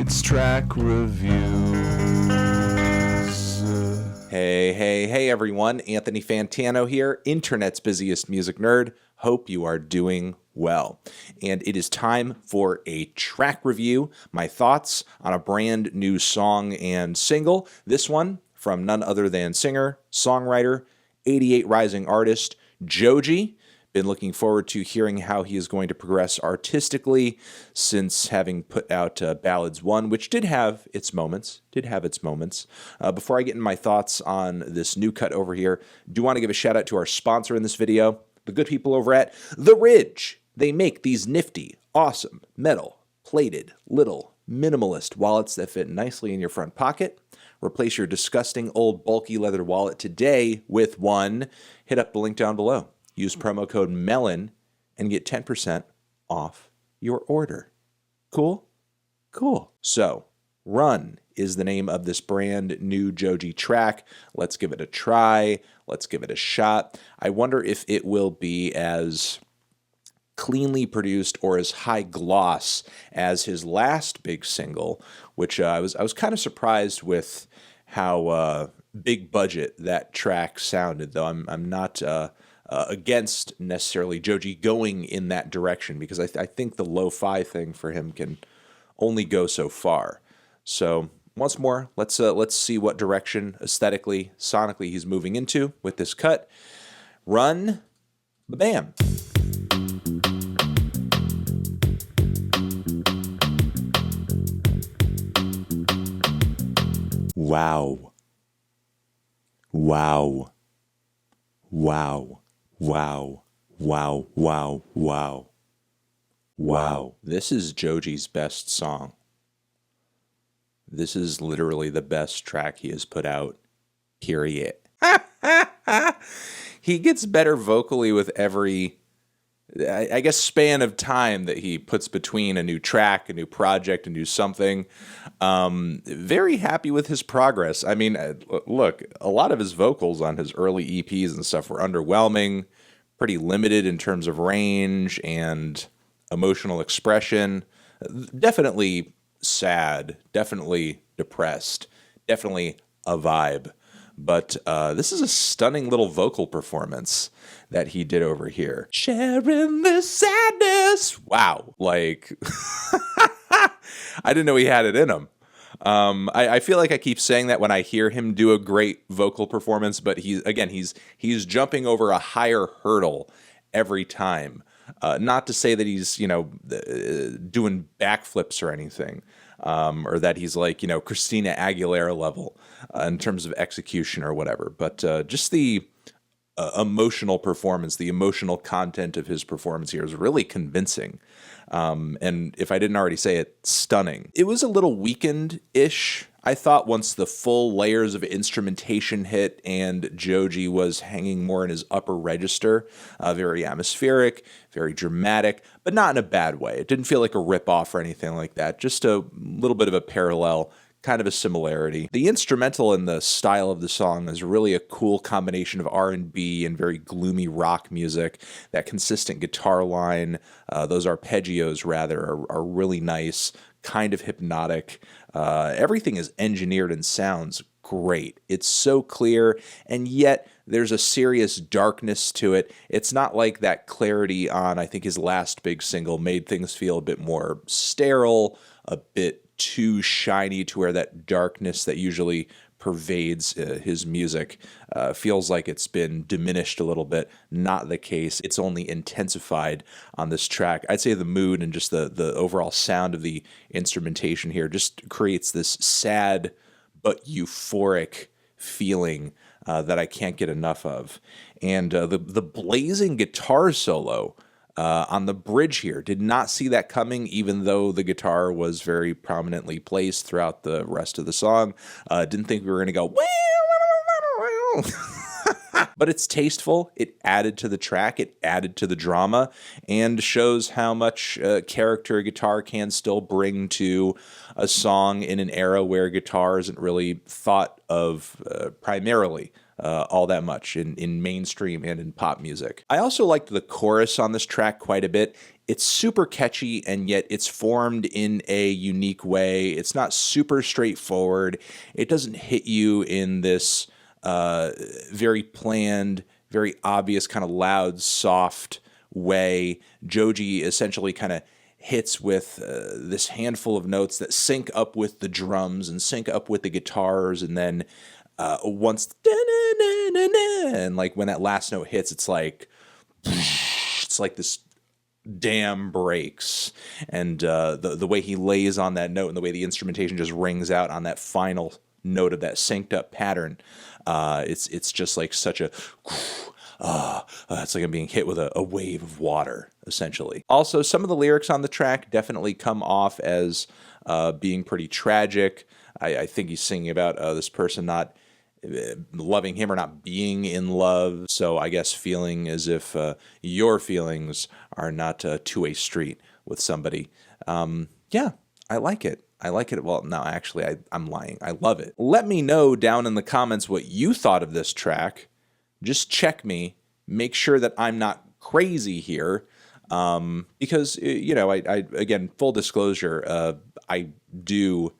It's track reviews. Hey, everyone. Anthony Fantano here, internet's busiest music nerd. Hope you are doing well. And it is time for a track review, my thoughts on a brand new song and single. This one from none other than singer, songwriter, 88 rising artist, Joji. Been looking forward to hearing how he is going to progress artistically since having put out Ballads 1, which did have its moments. Before I get into my thoughts on this new cut over here, do want to give a shout out to our sponsor in this video, the good people over at The Ridge. They make these nifty, awesome, metal, plated, little, minimalist wallets that fit nicely in your front pocket. Replace your disgusting old bulky leather wallet today with one. Hit up the link down below. Use promo code MELON and get 10% off your order. Cool? Cool. So, Run is the name of this brand new Joji track. Let's give it a try. Let's give it a shot. I wonder if it will be as cleanly produced or as high gloss as his last big single, which I was kind of surprised with how big budget that track sounded, though I'm not against necessarily Joji going in that direction, because I think the lo-fi thing for him can only go so far. So once more, let's see what direction aesthetically, sonically he's moving into with this cut. Run, bam. Wow. Wow. Wow. Wow, wow, wow, wow, wow. This is Joji's best song. This is literally the best track he has put out, period. He gets better vocally with every, I guess, span of time that he puts between a new track, a new project, a new something. Very happy with his progress. I mean, look, a lot of his vocals on his early EPs and stuff were underwhelming, pretty limited in terms of range and emotional expression. Definitely sad, definitely depressed, definitely a vibe. But this is a stunning little vocal performance that he did over here. Sharing the sadness. Wow. Like, I didn't know he had it in him. I feel like I keep saying that when I hear him do a great vocal performance, but he's jumping over a higher hurdle every time. Not to say that he's, doing backflips or anything, or that he's like, Christina Aguilera level in terms of execution or whatever, but just the emotional performance, the emotional content of his performance here is really convincing. And if I didn't already say it, stunning. It was a little weakened-ish, I thought, once the full layers of instrumentation hit and Joji was hanging more in his upper register. Very atmospheric, very dramatic, but not in a bad way. It didn't feel like a rip-off or anything like that. Just a little bit of a parallel, kind of a similarity. The instrumental and the style of the song is really a cool combination of R&B and very gloomy rock music. That consistent guitar line, those arpeggios rather, are really nice, kind of hypnotic. Everything is engineered and sounds great. It's so clear, and yet there's a serious darkness to it. It's not like that clarity on, I think, his last big single made things feel a bit more sterile, a bit too shiny, to where that darkness that usually pervades his music feels like it's been diminished a little bit. Not the case. It's only intensified on this track. I'd say the mood and just the overall sound of the instrumentation here just creates this sad but euphoric feeling that I can't get enough of. And the blazing guitar solo on the bridge here, did not see that coming, even though the guitar was very prominently placed throughout the rest of the song. Didn't think we were going to go, but it's tasteful. It added to the track. It added to the drama and shows how much character guitar can still bring to a song in an era where guitar isn't really thought of primarily all that much in mainstream and in pop music. I also liked the chorus on this track quite a bit. It's super catchy, and yet it's formed in a unique way. It's not super straightforward. It doesn't hit you in this very planned, very obvious, kind of loud, soft way. Joji essentially kind of hits with this handful of notes that sync up with the drums and sync up with the guitars, and then once and like when that last note hits, it's like this dam breaks, and the way he lays on that note and the way the instrumentation just rings out on that final note of that synced up pattern, it's just like such a it's like I'm being hit with a wave of water, essentially. Also, some of the lyrics on the track definitely come off as being pretty tragic. I think he's singing about this person not loving him or not being in love. So I guess feeling as if your feelings are not a two-way street with somebody. Yeah, I like it. I like it. Well, no, actually, I'm lying. I love it. Let me know down in the comments what you thought of this track. Just check me. Make sure that I'm not crazy here. Because, you know, I again, full disclosure, I do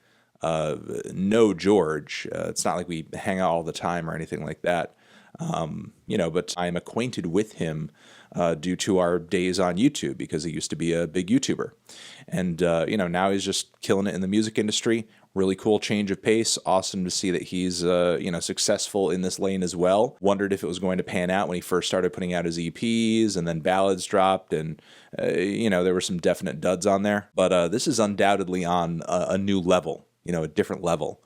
know George. It's not like we hang out all the time or anything like that. You know, but I'm acquainted with him due to our days on YouTube, because he used to be a big YouTuber. And, you know, now he's just killing it in the music industry. Really cool change of pace. Awesome to see that he's, you know, successful in this lane as well. Wondered if it was going to pan out when he first started putting out his EPs, and then ballads dropped, and, you know, there were some definite duds on there. But this is undoubtedly on a new level, you know, a different level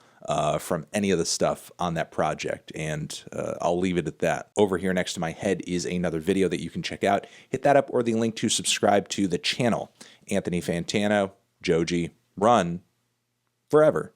from any of the stuff on that project, and I'll leave it at that. Over here next to my head is another video that you can check out. Hit that up, or the link to subscribe to the channel. Anthony Fantano, Joji, run forever.